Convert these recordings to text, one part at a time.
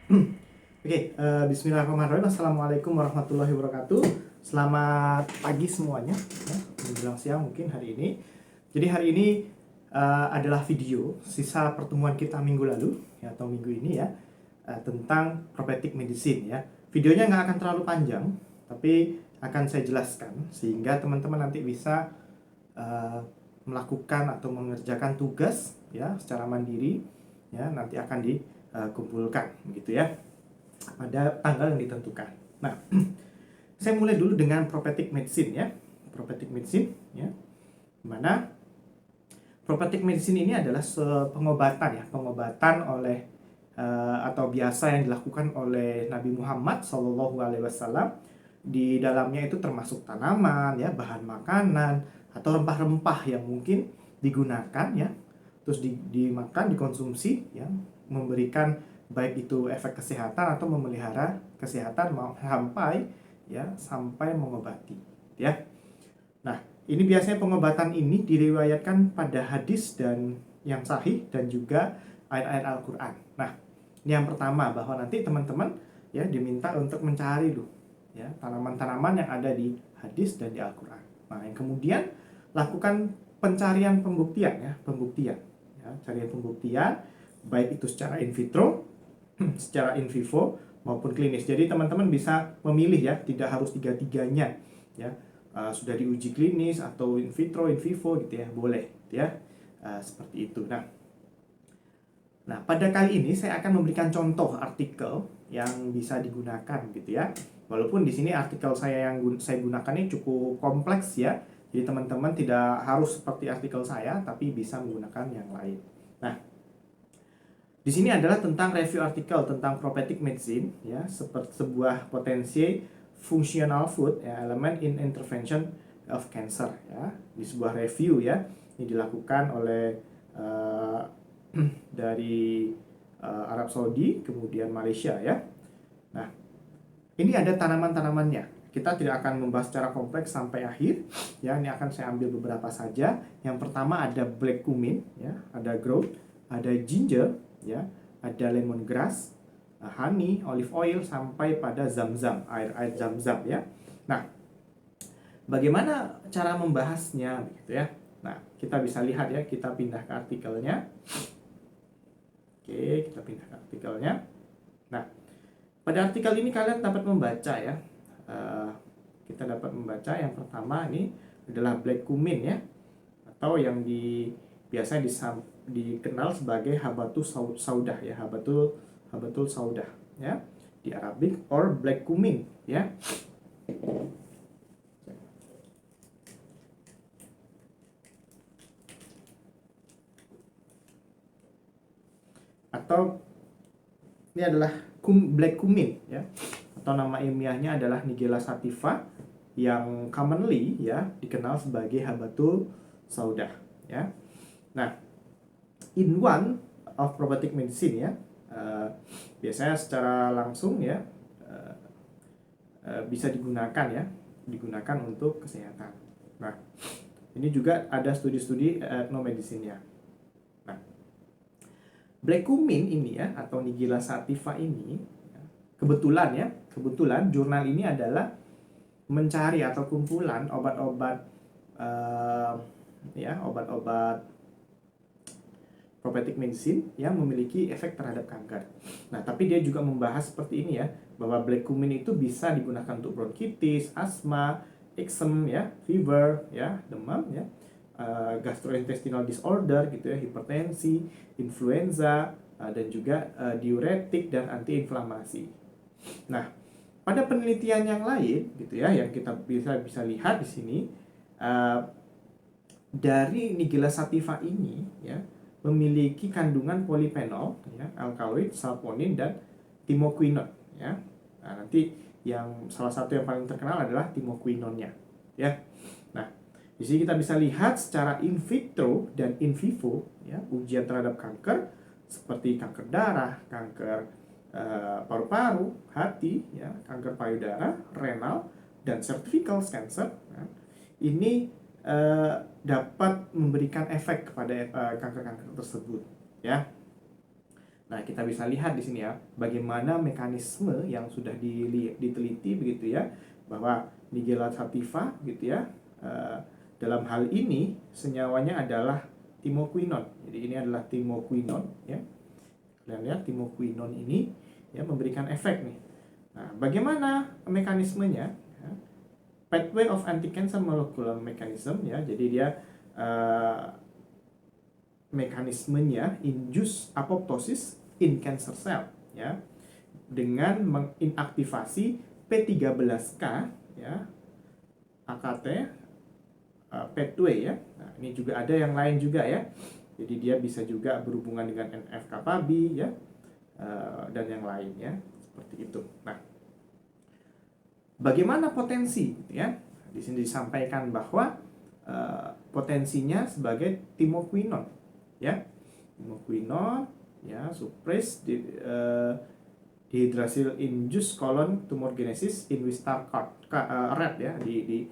Oke, Bismillahirrahmanirrahim. Assalamualaikum warahmatullahi wabarakatuh. Selamat pagi semuanya, ya, menjelang siang mungkin hari ini. Jadi hari ini adalah video sisa pertemuan kita minggu lalu, ya, atau minggu ini ya, tentang prophetic medicine ya. Videonya nggak akan terlalu panjang, tapi akan saya jelaskan sehingga teman-teman nanti bisa uh, melakukan atau mengerjakan tugas ya secara mandiri, ya nanti akan dikumpulkan gitu ya pada tanggal yang ditentukan. Nah, saya mulai dulu dengan prophetic medicine ya. Prophetic medicine ya. Mana prophetic medicine ini adalah pengobatan ya, pengobatan oleh atau biasa yang dilakukan oleh Nabi Muhammad SAW. Di dalamnya itu termasuk tanaman ya, bahan makanan atau rempah-rempah yang mungkin digunakan ya, terus dimakan, dikonsumsi ya, memberikan baik itu efek kesehatan atau memelihara kesehatan sampai mengobati ya. Nah, ini biasanya pengobatan ini diriwayatkan pada hadis dan yang sahih dan juga ayat-ayat Al-Qur'an. Nah, ini yang pertama, bahwa nanti teman-teman ya diminta untuk mencari dulu ya tanaman-tanaman yang ada di hadis dan di Al-Qur'an. Nah, yang kemudian lakukan pencarian pembuktian ya, carian pembuktian baik itu secara in vitro, secara in vivo maupun klinis. Jadi teman-teman bisa memilih ya, tidak harus tiga-tiganya ya. Sudah diuji klinis atau in vitro, in vivo gitu ya, boleh ya. Seperti itu. Nah, pada kali ini saya akan memberikan contoh artikel yang bisa digunakan gitu ya. Walaupun di sini artikel yang saya gunakan ini cukup kompleks ya. Jadi teman-teman tidak harus seperti artikel saya, tapi bisa menggunakan yang lain. Nah, di sini adalah tentang review artikel tentang prophetic medicine ya, seperti sebuah potensi functional food ya, element in intervention of cancer ya. Di sebuah review ya, ini dilakukan oleh dari Arab Saudi, kemudian Malaysia ya. Nah, ini ada tanaman-tanamannya. Kita tidak akan membahas secara kompleks sampai akhir ya. Ini akan saya ambil beberapa saja. Yang pertama ada black cumin ya, ada growth, ada ginger ya, ada lemongrass, honey, olive oil, sampai pada zam-zam, air zam-zam ya. Nah, bagaimana cara membahasnya gitu ya. Nah, kita bisa lihat ya, kita pindah ke artikelnya. Oke, kita pindah ke artikelnya. Nah, pada artikel ini kalian dapat membaca ya. Kita dapat membaca yang pertama ini adalah black cumin ya, atau yang biasa dikenal sebagai habatus saudah ya, habatul saudah ya, di Arabic or black cumin ya. Atau ini adalah black cumin ya, atau nama ilmiahnya adalah Nigella sativa, yang commonly ya dikenal sebagai habatul saudah ya. Nah, in one of prophetic medicine ya, biasanya secara langsung ya bisa digunakan untuk kesehatan. Nah, ini juga ada studi-studi etnomedicine ya. Nah, black cumin ini ya, atau Nigella sativa ini kebetulan jurnal ini adalah mencari atau kumpulan obat-obat obat-obat prophetic medicine yang memiliki efek terhadap kanker. Nah, tapi dia juga membahas seperti ini ya, bahwa black cumin itu bisa digunakan untuk bronkitis, asma, eczema ya, fever ya, demam ya, gastrointestinal disorder gitu ya, hipertensi, influenza, dan juga diuretik dan antiinflamasi. Nah, pada penelitian yang lain gitu ya, yang kita bisa lihat di sini, dari Nigella sativa ini ya memiliki kandungan polifenol ya, alkaloid, saponin, dan timoquinone ya. Nah, nanti yang salah satu yang paling terkenal adalah timoquinone-nya ya. Nah, di sini kita bisa lihat secara in vitro dan in vivo ya, ujian terhadap kanker seperti kanker darah, kanker paru-paru, hati ya, kanker payudara, renal, dan cervical cancer ya. Ini dapat memberikan efek kepada kanker-kanker tersebut ya. Nah, kita bisa lihat di sini ya, bagaimana mekanisme yang sudah diteliti begitu ya, bahwa Nigella sativa gitu ya, dalam hal ini senyawanya adalah timoquinone. Jadi ini adalah timoquinone ya. Kalian lihat timoquinone ini ya memberikan efek nih. Nah, bagaimana mekanismenya? Ya, pathway of anti-cancer molecular mechanism ya. Jadi dia mekanismenya induce apoptosis in cancer cell ya, dengan menginaktivasi P13K ya, AKT pathway ya. Nah, ini juga ada yang lain juga ya. Jadi dia bisa juga berhubungan dengan NF-κB ya, dan yang lain ya, seperti itu. Nah, bagaimana potensi gitu ya? Di sini disampaikan bahwa potensinya sebagai timoquinone ya, timoquinone ya, suppress dehydrasil induced colon tumorigenesis in Wistar rat ya, di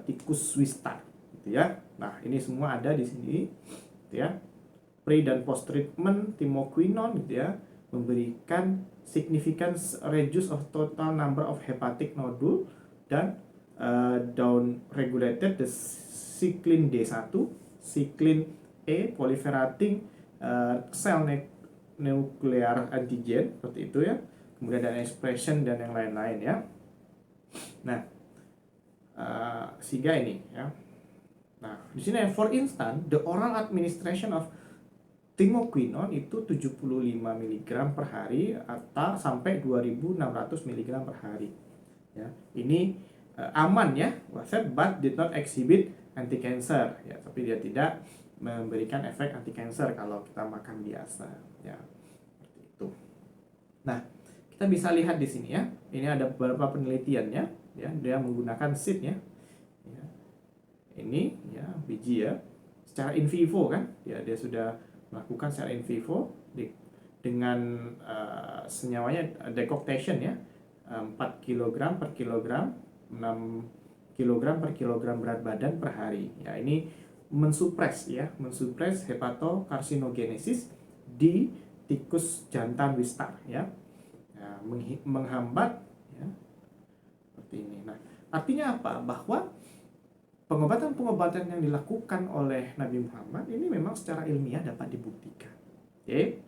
tikus Wistar gitu ya. Nah, ini semua ada di sini gitu ya. Pre dan post treatment timoquinone gitu ya, memberikan significant reduce of total number of hepatic nodule dan down regulated the cyclin D1, cyclin E, proliferating cell nuclear antigen seperti itu ya. Kemudian ada expression dan yang lain-lain ya. Nah, sehingga ini ya. Nah, di sini for instance, the oral administration of timoquinone itu 75 mg per hari atau sampai 2600 mg per hari. Ya, ini aman ya, but did not exhibit anti-cancer ya, tapi dia tidak memberikan efek anti-cancer kalau kita makan biasa ya, seperti itu. Nah, kita bisa lihat di sini ya, ini ada beberapa penelitiannya ya, dia menggunakan seed ya. Ini ya biji ya, secara in vivo kan, ya dia sudah melakukan secara in vivo dengan senyawanya decoction ya, 4 kg per kilogram, 6 kg per kilogram berat badan per hari ya. Ini mensupres hepatokarsinogenesis di tikus jantan Wistar ya, menghambat ya, seperti ini. Nah, artinya apa? Bahwa pengobatan-pengobatan yang dilakukan oleh Nabi Muhammad ini memang secara ilmiah dapat dibuktikan. Oke.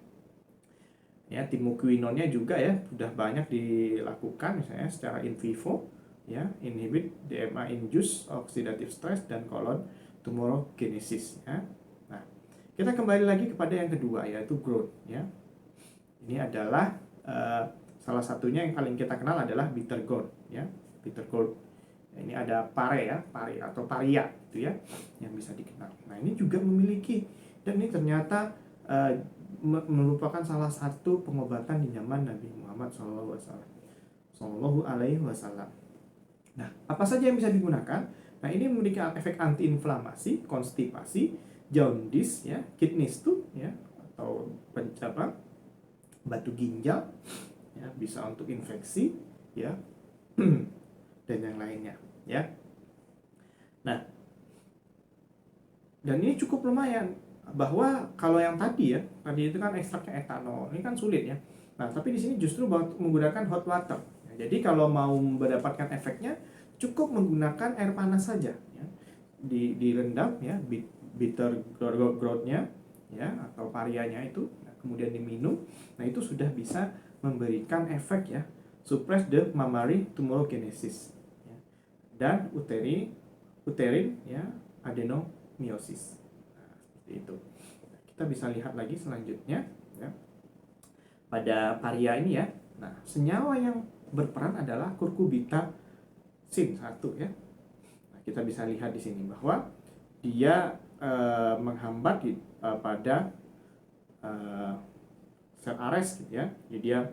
Ya, timoquinone-nya juga ya sudah banyak dilakukan misalnya secara in vivo ya, inhibit DMA induced oxidative stress dan colon tumorigenesis ya. Nah, kita kembali lagi kepada yang kedua yaitu growth ya. Ini adalah salah satunya yang paling kita kenal adalah bitter gourd ya, bitter gourd. Ini ada pare atau paria gitu ya, yang bisa dikenal. Nah, ini juga memiliki, dan ini ternyata merupakan salah satu pengobatan di zaman Nabi Muhammad Sallallahu Alaihi Wasallam. Nah, apa saja yang bisa digunakan? Nah, ini memiliki efek antiinflamasi, konstipasi, jaundice ya, kidney stone ya, atau batu ginjal ya, bisa untuk infeksi ya, dan yang lainnya ya. Nah, dan ini cukup lumayan, bahwa kalau yang tadi itu kan ekstraknya etanol, ini kan sulit ya. Nah, tapi di sini justru menggunakan hot water. Jadi kalau mau mendapatkan efeknya cukup menggunakan air panas saja ya. Direndam ya, bitter gourd-nya ya, atau parianya itu, nah, kemudian diminum. Nah, itu sudah bisa memberikan efek ya, suppress the mammary tumorigenesis ya, dan uterin ya, adenomyosis. Nah, seperti itu. Nah, kita bisa lihat lagi selanjutnya ya, pada paria ini ya. Nah, senyawa yang berperan adalah cucurbitacin 1 ya. Nah, kita bisa lihat di sini bahwa dia menghambat pada sel Ares gitu ya. Jadi dia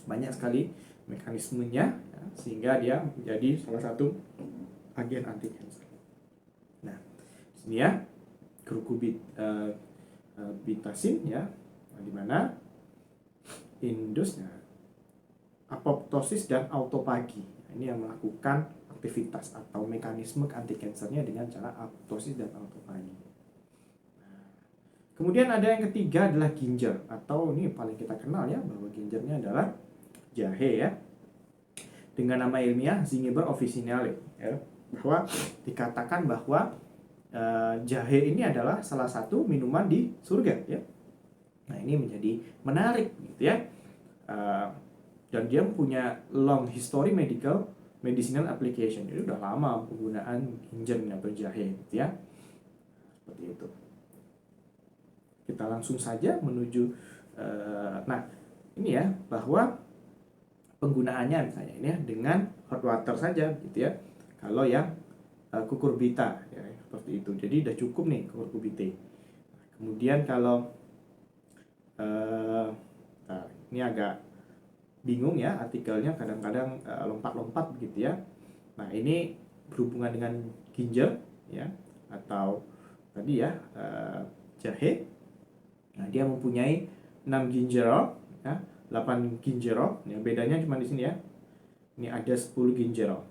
banyak sekali mekanismenya ya, sehingga dia menjadi salah satu agen anti kanker. Nah, di sini ya cucurbitacin ya, di mana indusnya apoptosis dan autophagy. Ini yang melakukan aktivitas atau mekanisme anti-kansernya dengan cara apoptosis dan autophagy. Nah, Kemudian ada yang ketiga adalah ginger, atau ini paling kita kenal ya, bahwa gingernya adalah jahe ya, dengan nama ilmiah Zingiber officinale ya, bahwa dikatakan bahwa jahe ini adalah salah satu minuman di surga ya. Nah ini menjadi menarik gitu ya. Dan dia punya long history medicinal application. Jadi udah lama penggunaan ginger atau jahe gitu ya. Seperti itu. Kita langsung saja menuju nah ini ya, bahwa penggunaannya misalnya ini ya dengan hot water saja gitu ya. Kalau yang cucurbita ya, seperti itu. Jadi udah cukup nih cucurbita. Kemudian kalau nah, ini agak bingung ya artikelnya, kadang-kadang lompat-lompat begitu ya. Nah ini berhubungan dengan ginger ya, atau tadi ya jahe. Nah dia mempunyai 6 gingerol ya, 8 gingerol ya, bedanya cuma di sini ya, ini ada 10 gingerol.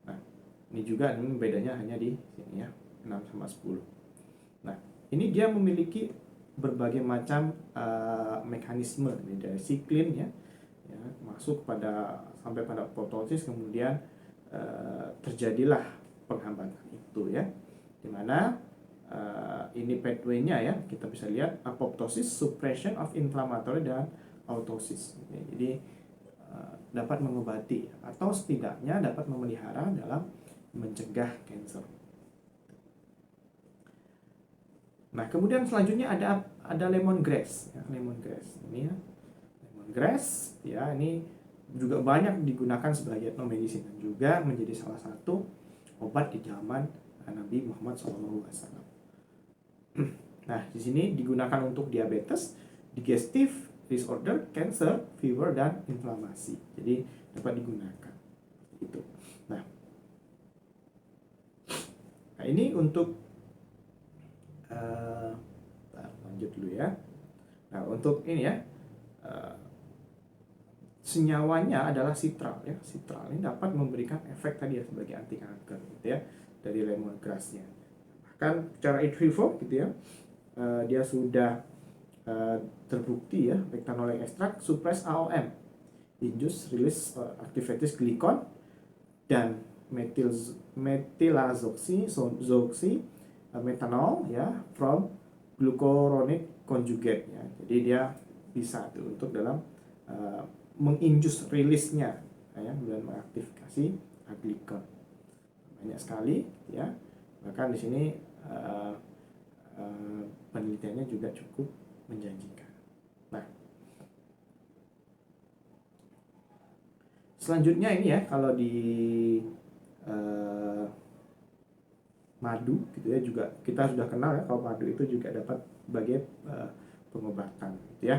Nah ini juga bedanya hanya di sini ya, 6 sama 10. Nah ini dia memiliki berbagai macam mekanisme dari siklin ya, masuk pada sampai pada apoptosis, kemudian terjadilah penghambatan itu ya, dimana ini pathway-nya ya, kita bisa lihat apoptosis, suppression of inflammatory, dan autosis. Jadi dapat mengobati atau setidaknya dapat memelihara dalam mencegah kanker. Nah kemudian selanjutnya ada lemongrass ya, lemongrass ini ya, lemongrass ya, ini juga banyak digunakan sebagai etnomedicine dan juga menjadi salah satu obat di zaman Nabi Muhammad SAW. Nah di sini digunakan untuk diabetes, digestive disorder, cancer, fever, dan inflamasi. Jadi dapat digunakan itu. Nah ini untuk lanjut dulu ya. Nah untuk ini ya, senyawanya adalah citral ya. Citral ini dapat memberikan efek tadi ya sebagai anti kanker gitu ya, dari lemongrassnya. Bahkan secara in vivo gitu ya, dia sudah terbukti ya, bectanolate extract suppress AOM, induce release activated glycon, dan methylazoxy methanol ya from glucuronate conjugate ya. Jadi dia bisa tuh untuk dalam menginduce rilisnya ya, dan mengaktifasi glikon. Banyak sekali ya. Bahkan di sini penelitiannya juga cukup menjanjikan. Nah, selanjutnya ini ya, kalau di madu gitu ya, juga kita sudah kenal ya kalau madu itu juga dapat sebagai pengobatan gitu ya.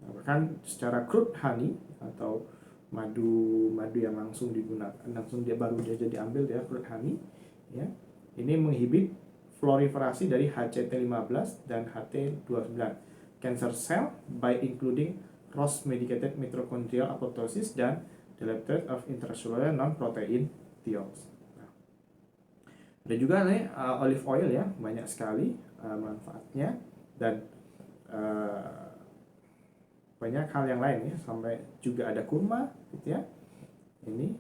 Nah, bahkan secara crude honey atau madu yang langsung digunakan, langsung dia baru dia diambil ya, crude honey ya, ini menghibit proliferasi dari HCT15 dan HT29 cancer cell by including cross mediated mitochondrial apoptosis dan deletion of intracellular non-protein tiols. Ada juga nih olive oil ya, banyak sekali manfaatnya, dan banyak hal yang lain ya, sampai juga ada kurma gitu ya. Ini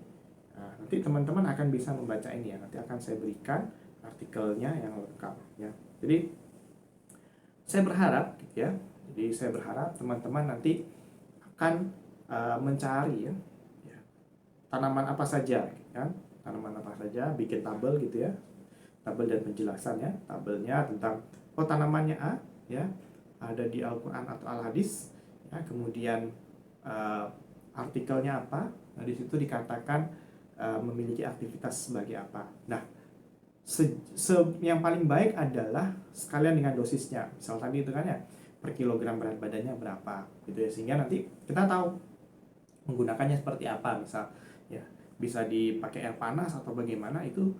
nanti teman-teman akan bisa membaca ini ya, nanti akan saya berikan artikelnya yang lengkap ya. Jadi saya berharap gitu ya, jadi saya berharap teman-teman nanti akan mencari ya, tanaman apa saja gitu kan, tanaman apa saja, bikin tabel gitu ya, tabel dan penjelasan ya, tabelnya tentang tanamannya A ya, ada di Al-Quran atau Al-Hadis ya, kemudian artikelnya apa, nah di situ dikatakan memiliki aktivitas sebagai apa. Nah yang paling baik adalah sekalian dengan dosisnya, misal tadi itu kan ya, per kilogram berat badannya berapa gitu ya, sehingga nanti kita tahu menggunakannya seperti apa, misal ya bisa dipakai air panas atau bagaimana, itu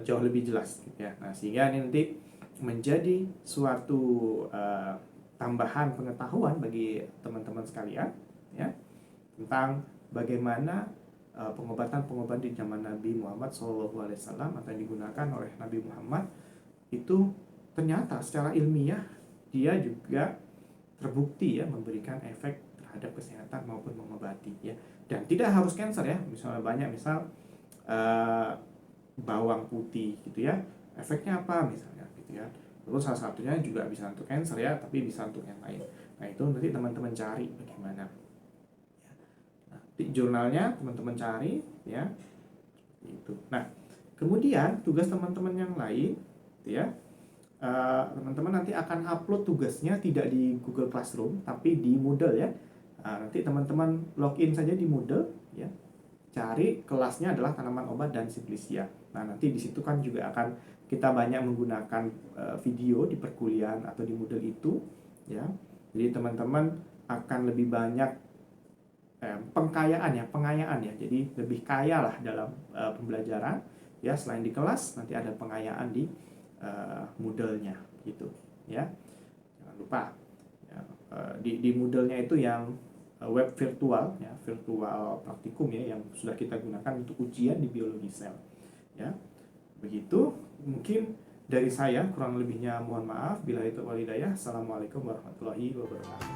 jauh lebih jelas gitu ya. Nah sehingga ini nanti menjadi suatu tambahan pengetahuan bagi teman-teman sekalian ya, tentang bagaimana pengobatan di zaman Nabi Muhammad SAW atau yang digunakan oleh Nabi Muhammad itu ternyata secara ilmiah dia juga terbukti ya memberikan efek terhadap kesehatan maupun mengobati ya. Dan tidak harus cancer ya, misalnya banyak eh, bawang putih gitu ya, efeknya apa misalnya gitu ya. Terus salah satunya juga bisa untuk cancer ya, tapi bisa untuk yang lain. Nah itu nanti teman-teman cari bagaimana. Nah, di jurnalnya teman-teman cari ya itu. Nah kemudian tugas teman-teman yang lain gitu ya, teman-teman nanti akan upload tugasnya tidak di Google Classroom tapi di Moodle ya. Nanti teman-teman login saja di Moodle ya, cari kelasnya adalah tanaman obat dan simplicia. Nah nanti di situ kan juga akan kita banyak menggunakan video di perkuliahan atau di Moodle itu ya. Jadi teman-teman akan lebih banyak pengayaan ya. Jadi lebih kaya lah dalam pembelajaran ya. Selain di kelas nanti ada pengayaan di Moodle-nya gitu ya. Jangan lupa ya, di Moodle-nya itu yang web virtual ya, virtual praktikum ya, yang sudah kita gunakan untuk ujian di biologi sel ya. Begitu mungkin dari saya, kurang lebihnya mohon maaf. Bila itu walidayah. Assalamualaikum warahmatullahi wabarakatuh.